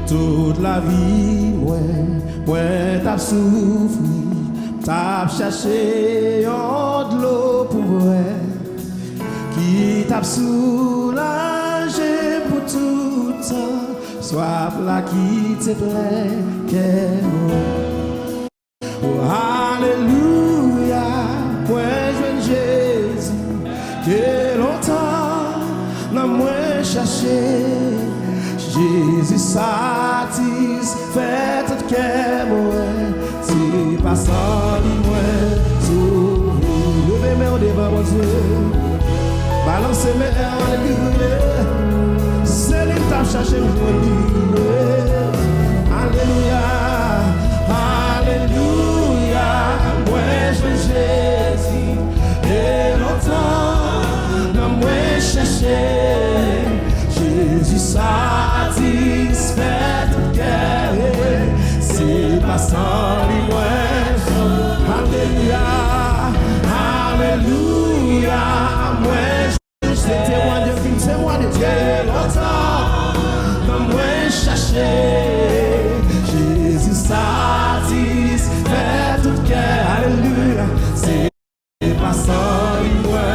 toute la vie, moi t'as souffri, t'as cherché de l'eau pour moi, qui t'a soulagé pour tout temps, soif là qui te plaît, qu'est moi. Oh, alléluia, moi je veux Jésus, que longtemps n'a moi cherché. Jésus satisfait tout cœur, moi, si pas sans lui, moi, tout. Levez mes mains devant mon Dieu, balancez mes mains, alléluia. C'est lui qui t'a cherché, alléluia, alléluia. Moi, je veux Jésus, et longtemps, n'a moi cherché. Jésus satisfait tout cœur, c'est pas sans lui, moi. Alléluia, alléluia. Moi, je suis témoin de vie, témoin de Dieu. Longtemps, dans moi chercher. Jésus satisfait tout cœur, alléluia. C'est pas sans lui, moi.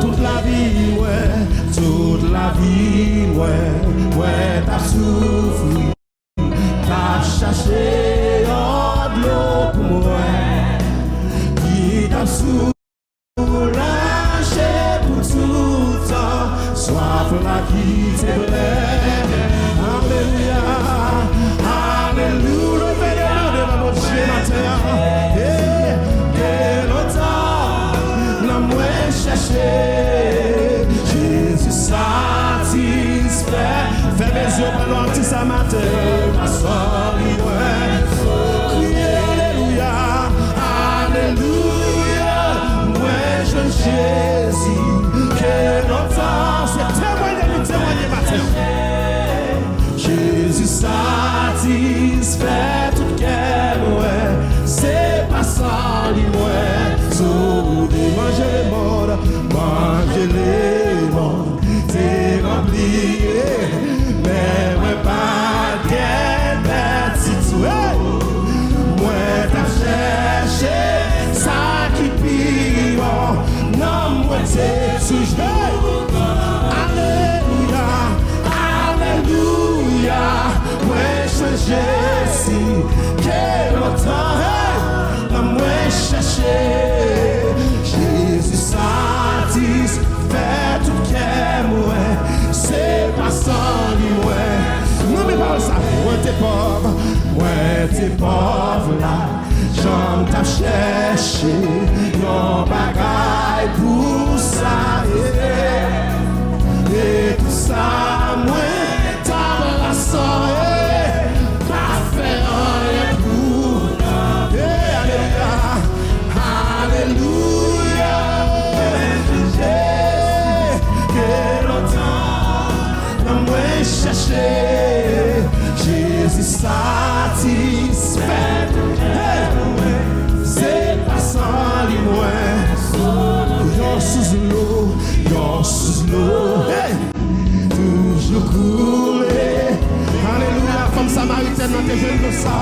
Toute la vie, ouais. Toute la vie, ouais, t'as souffri, t'as cherché de l'eau pour moi, qui t'a soulagé pour tout temps, soif là qui te plaît. Alléluia, alléluia, levez-le devant mon Dieu matin. Et longtemps, n'a moi cherché. Satisfait, fais mes yeux pendant un petit matin, ma soeur, criez alléluia, alléluia, moi je Jésus, que longtemps, c'est témoigner matin. Jésus satisfait tout cœur, ouais, c'est pas sans lui, ouais, sauver, manger les morts, manger les morts. C'est rempli, mais moi pas de situation. Moi t'as cherché ça qui pire, non moi c'est toujours. Alléluia, alléluia, moi je Jésus, quel longtemps, non moi chercher. Jésus satisfait tout cœur, ouais, c'est pas sans lui, ouais. Non mais pas ça, moi t'es pauvre là, j'en t'as cherché, yon bagaille pour ça, et tout ça, moi t'as la soirée, pas faire rien pour, alléluia, alléluia. Chercher, Jésus satisfait, hey, c'est pas sans lui, yon sous l'eau, hey, toujours coulé, alléluia, femme samaritaine dans tes jeunes de ça,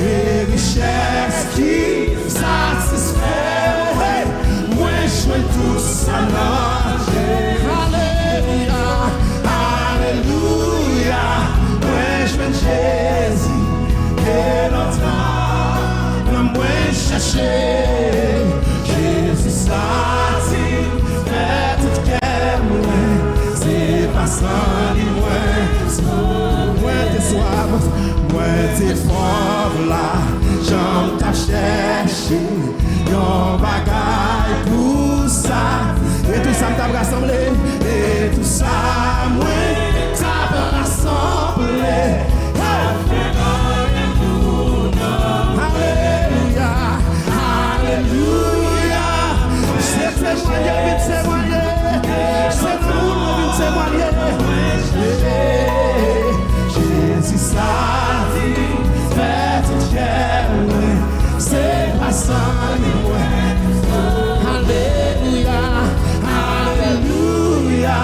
et richesse qui satisfait, hey, moi je suis tout ça, alléluia, alléluia, moi je veux Jésus, et longtemps, moi chercher, Jésus satisfait tout cœur, c'est pas sans lui, moi t'es soif, moi t'es fort là, j'en t'as cherché, yon bagaille pour ça. Et tout ça t'a rassemblé, et tout ça, moi, t'a rassemblé. Alléluia, alléluia. C'est témoigner, vite témoigner. C'est nous, vite témoigner. Jésus satisfait tout cœur, c'est pas sans lui, alléluia, alléluia.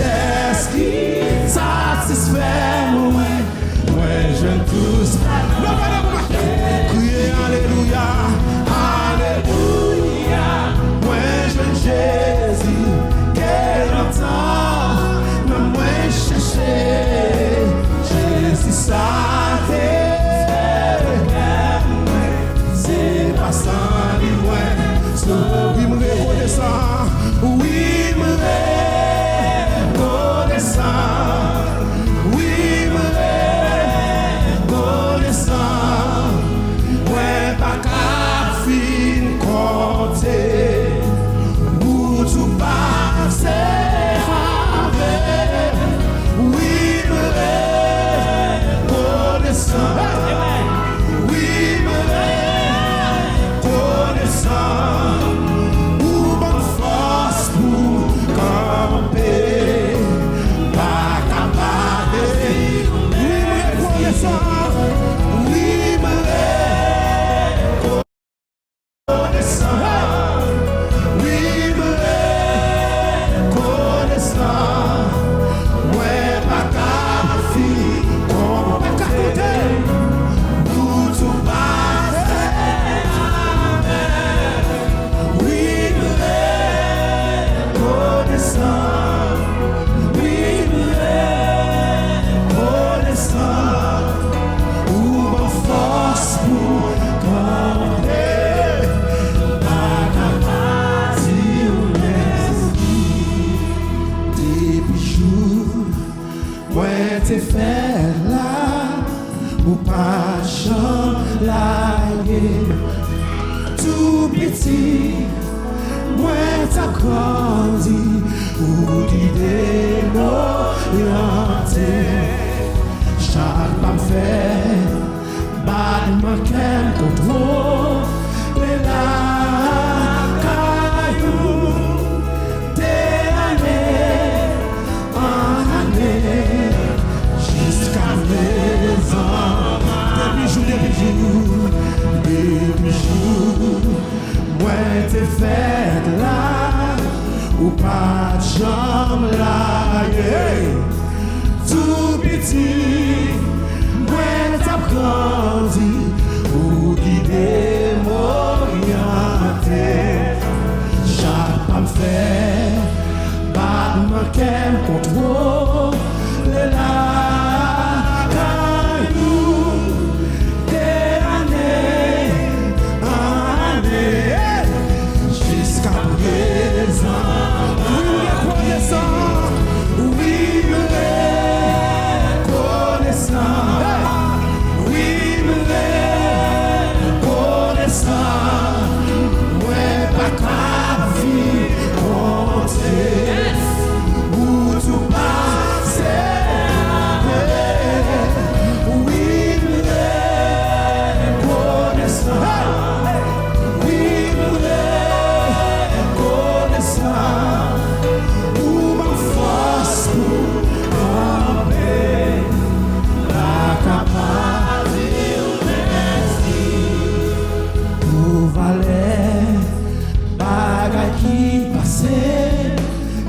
richesse qui satisfait moi. Moi, je tous. Criez Alléluia, Alléluia. Moi, je Jésus, quel entend, mais moi, chercher Jésus, ça c'est pas sans lui, moi. Oui, me reconnaissant, oui, me reconnaissant, oui, me reconnaissant. Ouais, pas qu'à fin compter, pour tout passer avec. Oui, me reconnaissant, oui, me reconnaissant. T'es fait là, ou pas chanter, tout petit, moi t'as grandi, ou d'idée m'orienter, chaque pas fait, bad man can contrôle, mais là, caillou, t'es année en année. Depuis jour, moi t'es fait là, ou pas de jambe là, tout petit, moi t'as grandi, ou guider m'orienter, chaque pas me fait, pas de manquer contrôle, là.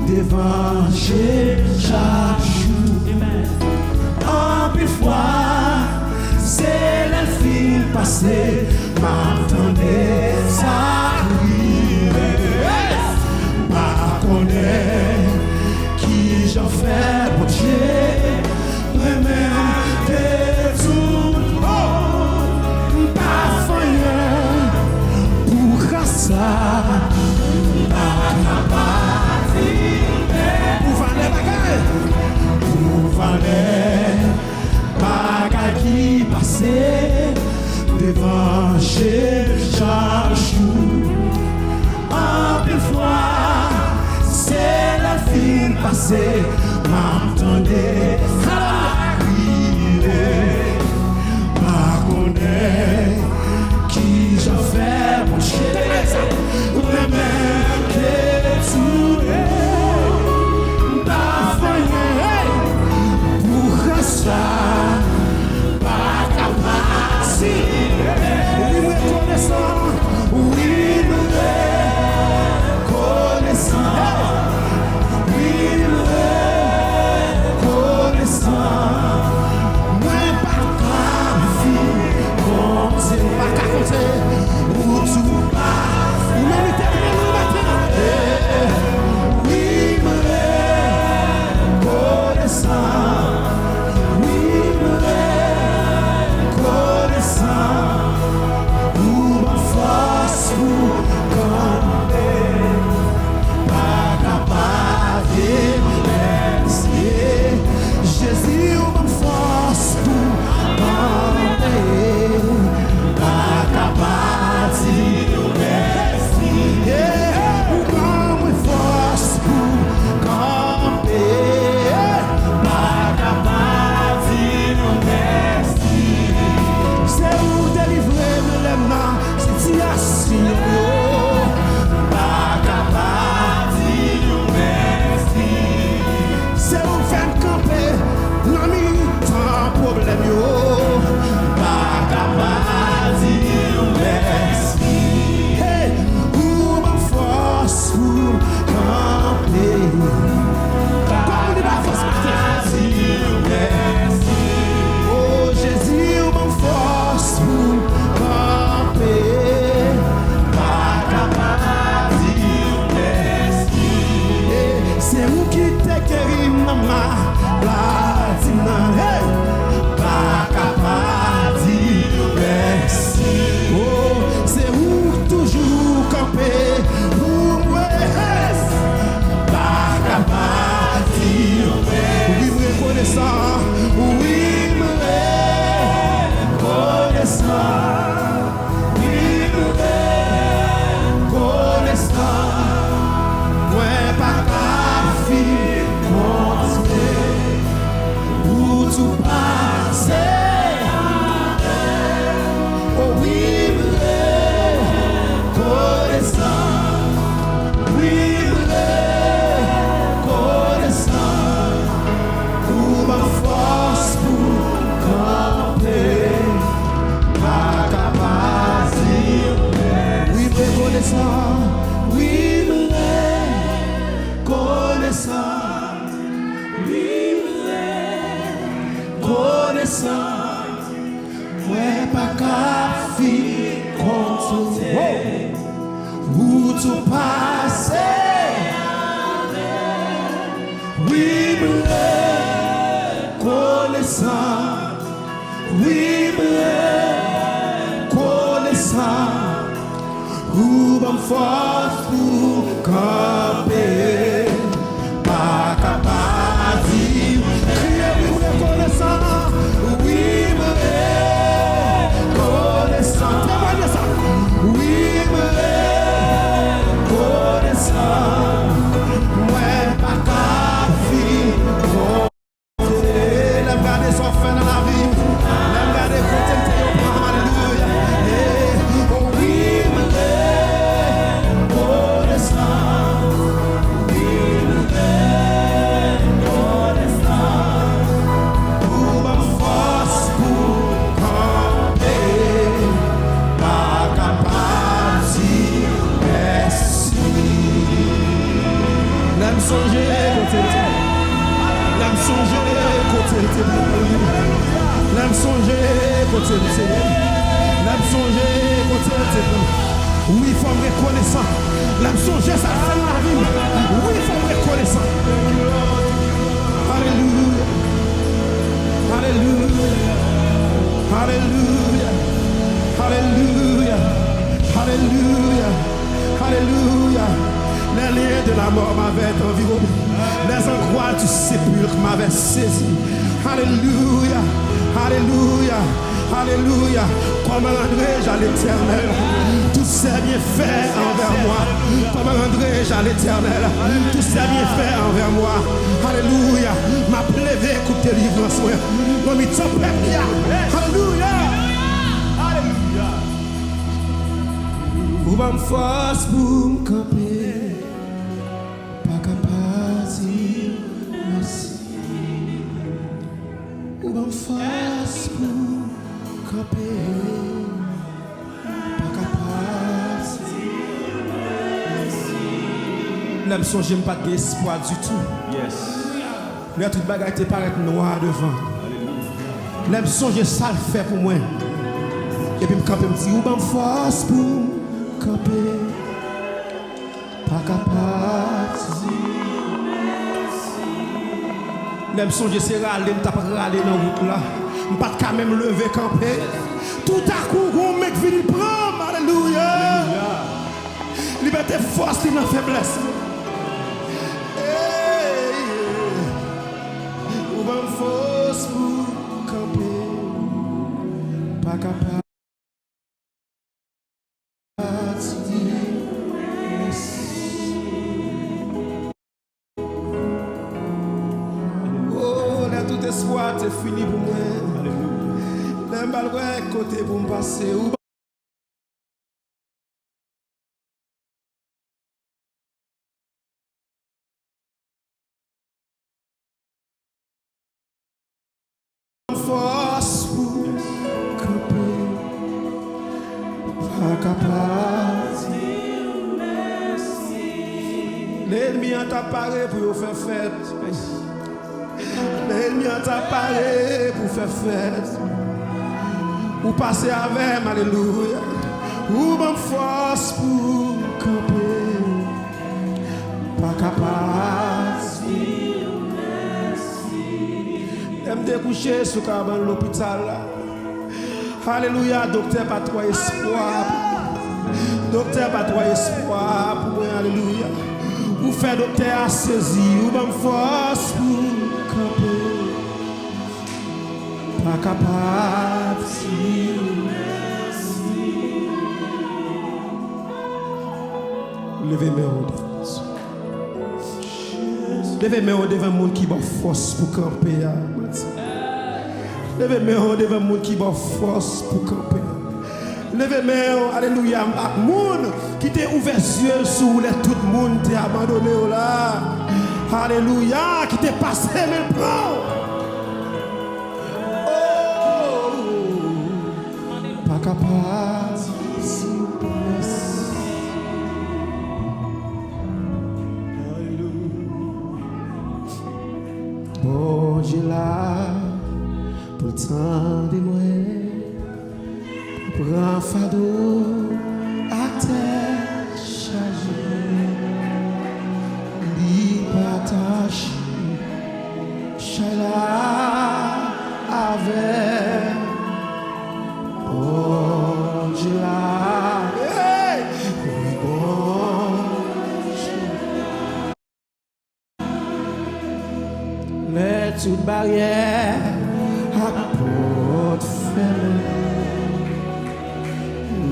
Devant chaque jour, en plus fois, c'est le fil passé, m'attendait ça arrive, pas connaître qui j'en fais pour Dieu, même tout le monde, pas foyer, pour ça, bagaille qui passait devant chez chaque jour. En plus fois, c'est la file passée, m'attendait ça arriver. Pas connaître qui j'en fais mon chien, même que tout est. Pas capable, si oui, me connaissant, oui, me connaissant, oui, me connaissant, oui, me connaissant, oui, me connaissant, moi pas qu'à faire continuer, où tout passer, oh oui, me connaissant, oui, oui, me connaissant, oui, me connaissant, ouais, pas qu'à faire continuer, où tout passer, oui, me connaissant, oui, me connaissant. Où bonne force pour camper, pas capable de crier, oui, me connaissant, oui, me connaissant, témoignez ça, oui, me connaissant, ouais, pas capable de compter, l'aime garder son fin dans la vie, l'aime garder contenter au plan, alléluia, oh oui, me oui, il faut me reconnaissant. L'âme songer, ça fait la vie. Oui, il faut me reconnaissant. Alléluia. Alléluia. Alléluia. Alléluia. Alléluia. Alléluia. Les liens de la mort m'avaient environné. Les endroits du sépulcre m'avaient saisi. Alléluia. Alléluia. Alléluia. Comment rendrai-je à l'Éternel tous ces bienfaits envers moi? Comment rendrai-je à l'Éternel tous ces bienfaits envers moi? Alléluia. Ma plève, écoute délivrance. Mon mitop Alléluia. Alléluia. Ou m'en force pour me camper, pas capable de merci. Ou m'en force pour camper, pas capable de merci. L'âme songe pas d'espoir du tout. Yes. Mais toute bagaille te paraît noir devant. L'âme songe ça le fait pour moi. Et puis me camper me dit ou m'en force pour camper, pas capable de merci. L'âme songe c'est râler, me tape râler dans la route là. Je ne peux pas même lever camper. Tout à coup, on mec vient prendre. Alléluia. Liberté force, il n'a faiblesse. Ou bien force pour camper. Pas capable. Oh, là tout espoir, c'est fini pour moi. N'aime pas le côté pour me passer. Force pour camper, pas capable. L'ennemi a apparu pour faire fête. L'ennemi a apparu pour faire fête. Ou passer avec, alléluia. Ou bonne force pour camper, pas capable. J'aime découcher sur l'hôpital. Alléluia, docteur, pas trop espoir. Docteur, pas trop espoir pour moi, alléluia. Ou faire docteur à saisir, ou bonne force pour camper, pas capable. Levez mes mains. Levez mes mains devant le monde qui a force pour camper. Levez mes mains devant le monde qui a force pour camper. Levez mes mains, alléluia, à monde qui t'a ouvert les yeux sur les tout le monde t'a abandonné là. Alléluia, qui t'a passé mais prend. Oh, pas capable. Bon Dieu là, pour le temps de moi. Prends fardeau à terre chargé, li partage, chala avec, bon Dieu là, oui bon Dieu, mais toute barrière à porte fermée.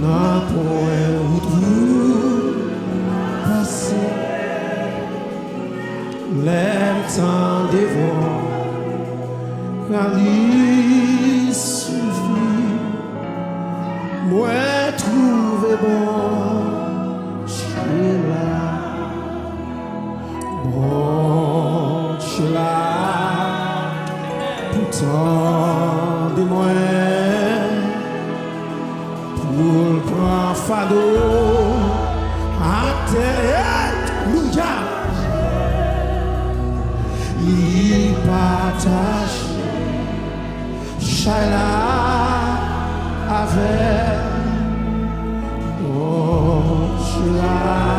Non point où tout passer, l'air temps dévore, la vie suffit, moi trouver bon, Dieu là, bon Dieu là, pourtant de moi. Pour prendre fardeau à terre, alléluia. Il partage chala avec oh chala.